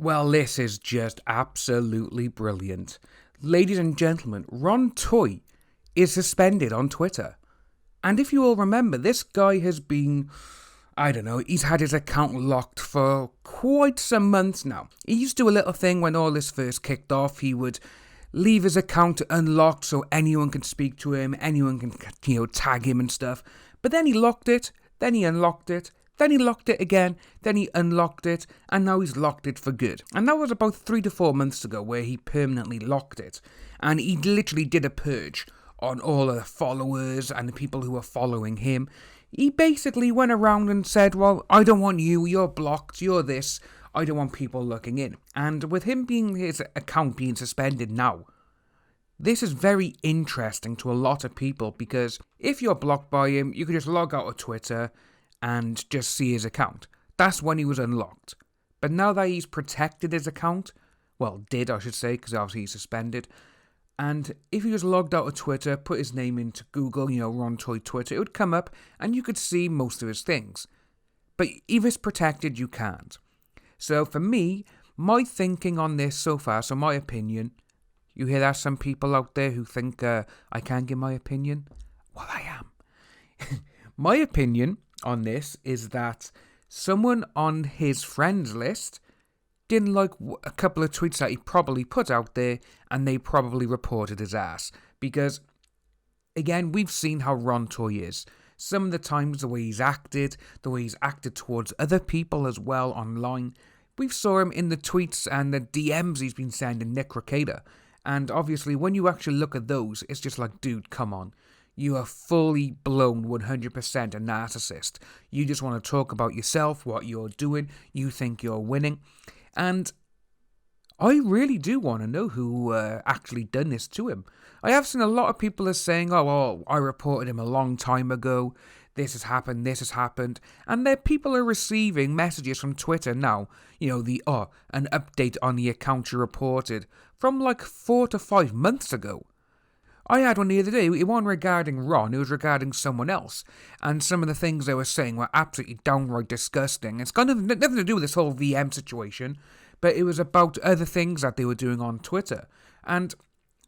Well, this is just absolutely brilliant. Ladies and gentlemen, Toye is suspended on Twitter. And if you all remember, this guy has been, he's had his account locked for quite some months now. He used to do a little thing when all this first kicked off. He would leave his account unlocked so anyone can speak to him, anyone can, tag him and stuff. But then he locked it, then he unlocked it, then he locked it again, then he unlocked it, and now he's locked it for good. And that was about 3 to 4 months ago where he permanently locked it. And he literally did a purge on all the followers and the people who were following him. He basically went around and said, well, I don't want you, you're blocked, you're this, I don't want people looking in. And with his account being suspended now, this is very interesting to a lot of people, because if you're blocked by him, you can just log out of Twitter and just see his account. That's when he was unlocked. But now that he's protected his account, did I should say, because obviously he's suspended, and if he just logged out of Twitter, put his name into Google, Toye Twitter, it would come up and you could see most of his things. But if it's protected, you can't. So for me, my thinking on this so far, so my opinion, you hear that, some people out there who think I can't give my opinion? Well, I am. My opinion on this is that someone on his friends list didn't like a couple of tweets that he probably put out there, and they probably reported his ass. Because, again, we've seen how Toye is. Some of the times, the way he's acted towards other people as well online. We've saw him in the tweets and the DMs he's been sending Nick Ricada. And obviously, when you actually look at those, it's just like, dude, come on. You are fully blown 100% a narcissist. You just want to talk about yourself, what you're doing. You think you're winning. And I really do want to know who actually done this to him. I have seen a lot of people are saying, I reported him a long time ago. This has happened. And people are receiving messages from Twitter now. An update on the account you reported from like 4 to 5 months ago. I had one the other day. It wasn't regarding Ron, it was regarding someone else. And some of the things they were saying were absolutely downright disgusting. It's got nothing to do with this whole VM situation, but it was about other things that they were doing on Twitter. And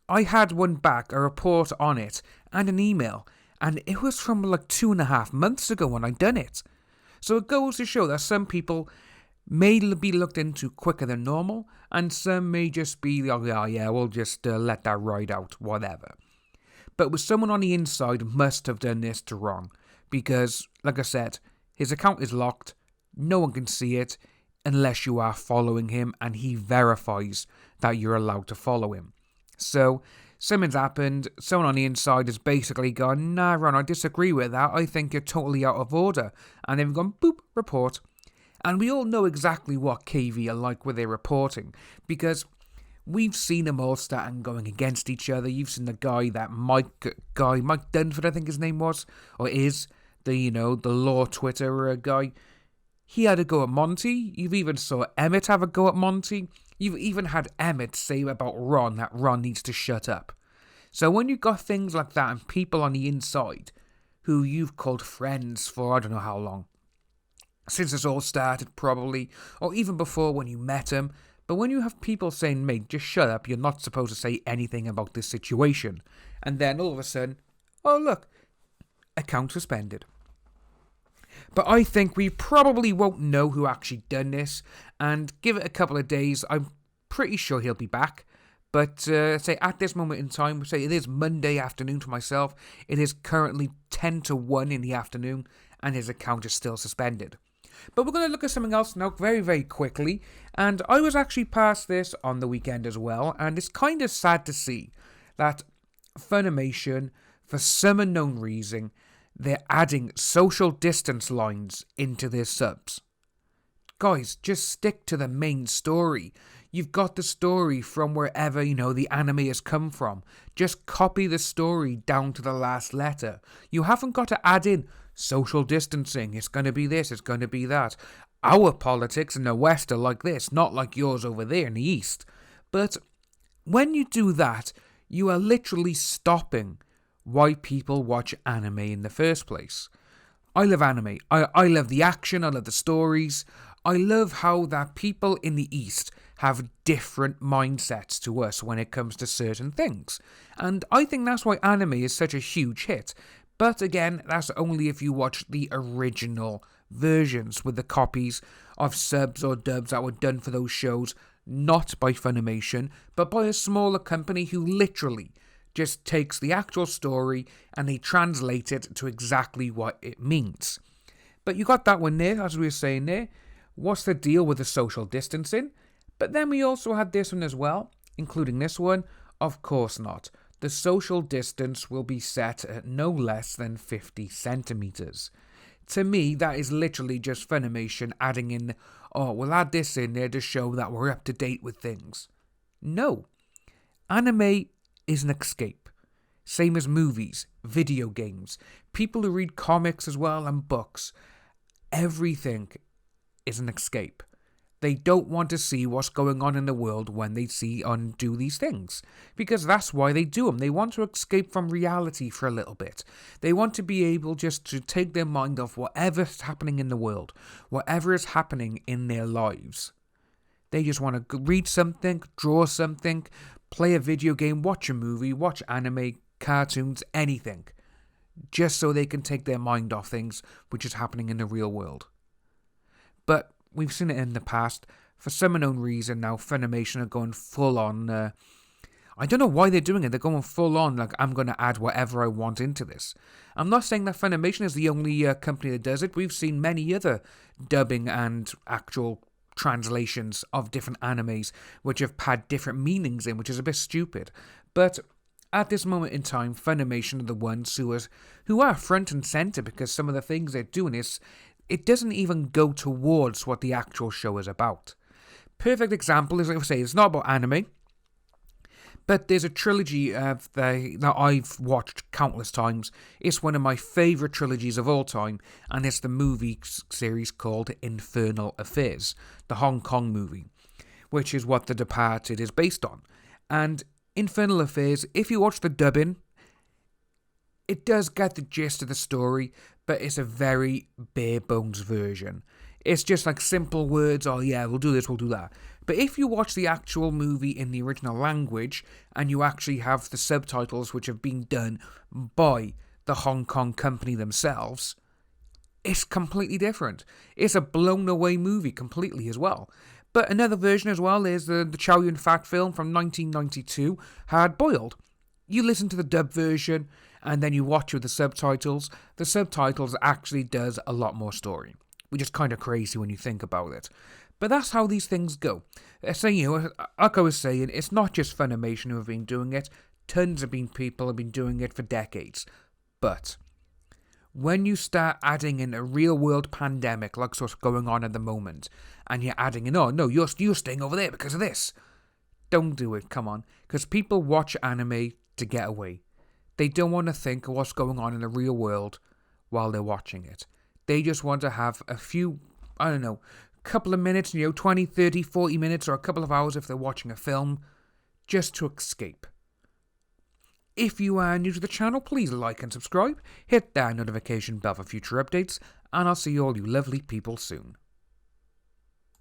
I had one back, a report on it, and an email. And it was from like 2.5 months ago when I'd done it. So it goes to show that some people may be looked into quicker than normal, and some may just be, we'll just let that ride out, whatever. But with someone on the inside must have done this to Ron, because, like I said, his account is locked, no one can see it, unless you are following him, and he verifies that you're allowed to follow him. So, something's happened, someone on the inside has basically gone, nah Ron, I disagree with that, I think you're totally out of order, and they've gone, boop, report. And we all know exactly what KV are like with their reporting, because we've seen them all starting going against each other. You've seen the guy, Mike Dunford, I think his name was, or is, the law Twitter guy. He had a go at Monty. You've even saw Emmett have a go at Monty. You've even had Emmett say about Ron that Ron needs to shut up. So when you've got things like that and people on the inside who you've called friends for I don't know how long, since this all started probably, or even before when you met him, but when you have people saying, mate, just shut up, you're not supposed to say anything about this situation, and then all of a sudden, oh look, account suspended. But I think we probably won't know who actually done this, and give it a couple of days, I'm pretty sure he'll be back. But say at this moment in time, say it is Monday afternoon to myself, it is currently 10 to 1 in the afternoon, and his account is still suspended. But we're going to look at something else now very, very quickly. And I was actually past this on the weekend as well. And it's kind of sad to see that FUNimation, for some unknown reason, they're adding social distance lines into their subs. Guys, just stick to the main story. You've got the story from wherever, the anime has come from. Just copy the story down to the last letter. You haven't got to add in social distancing, it's going to be this, it's going to be that. Our politics in the West are like this, not like yours over there in the East. But when you do that, you are literally stopping why people watch anime in the first place. I love anime. I love the action, I love the stories, I love how that people in the East have different mindsets to us when it comes to certain things. And I think that's why anime is such a huge hit. But again, that's only if you watch the original versions with the copies of subs or dubs that were done for those shows, not by Funimation, but by a smaller company who literally just takes the actual story and they translate it to exactly what it means. But you got that one there, as we were saying there. What's the deal with the social distancing? But then we also had this one as well, including this one. Of course not. The social distance will be set at no less than 50 centimeters. To me, that is literally just Funimation adding in, oh, we'll add this in there to show that we're up to date with things. No. Anime is an escape. Same as movies, video games, people who read comics as well and books. Everything is an escape. They don't want to see what's going on in the world when they see and do these things. Because that's why they do them. They want to escape from reality for a little bit. They want to be able just to take their mind off whatever's happening in the world, whatever is happening in their lives. They just want to read something, draw something, play a video game, watch a movie, watch anime, cartoons, anything. Just so they can take their mind off things which is happening in the real world. But we've seen it in the past. For some unknown reason now, Funimation are going full on. I don't know why they're doing it. They're going full on, like, I'm going to add whatever I want into this. I'm not saying that Funimation is the only company that does it. We've seen many other dubbing and actual translations of different animes which have had different meanings in, which is a bit stupid. But at this moment in time, Funimation are the ones who are front and centre, because some of the things they're doing is, it doesn't even go towards what the actual show is about. Perfect example is, like I say, it's not about anime, but there's a trilogy that I've watched countless times. It's one of my favourite trilogies of all time, and it's the movie series called Infernal Affairs, the Hong Kong movie, which is what The Departed is based on. And Infernal Affairs, if you watch the dubbing, it does get the gist of the story, but it's a very bare bones version. It's just like simple words, oh yeah, we'll do this, we'll do that. But if you watch the actual movie in the original language, and you actually have the subtitles which have been done by the Hong Kong company themselves, it's completely different. It's a blown away movie completely as well. But another version as well is the Chow Yun-fat film from 1992, Hard Boiled. You listen to the dub version, and then you watch with the subtitles. The subtitles actually does a lot more story, which is kind of crazy when you think about it. But that's how these things go. So, like I was saying, it's not just Funimation who have been doing it. Tons of people have been doing it for decades. But when you start adding in a real-world pandemic, like what's going on at the moment, and you're adding in, oh, no, you're staying over there because of this. Don't do it, come on. Because people watch anime to get away. They don't want to think of what's going on in the real world while they're watching it. They just want to have a few, couple of minutes, 20, 30, 40 minutes, or a couple of hours if they're watching a film, just to escape. If you are new to the channel, please like and subscribe, hit that notification bell for future updates, and I'll see all you lovely people soon.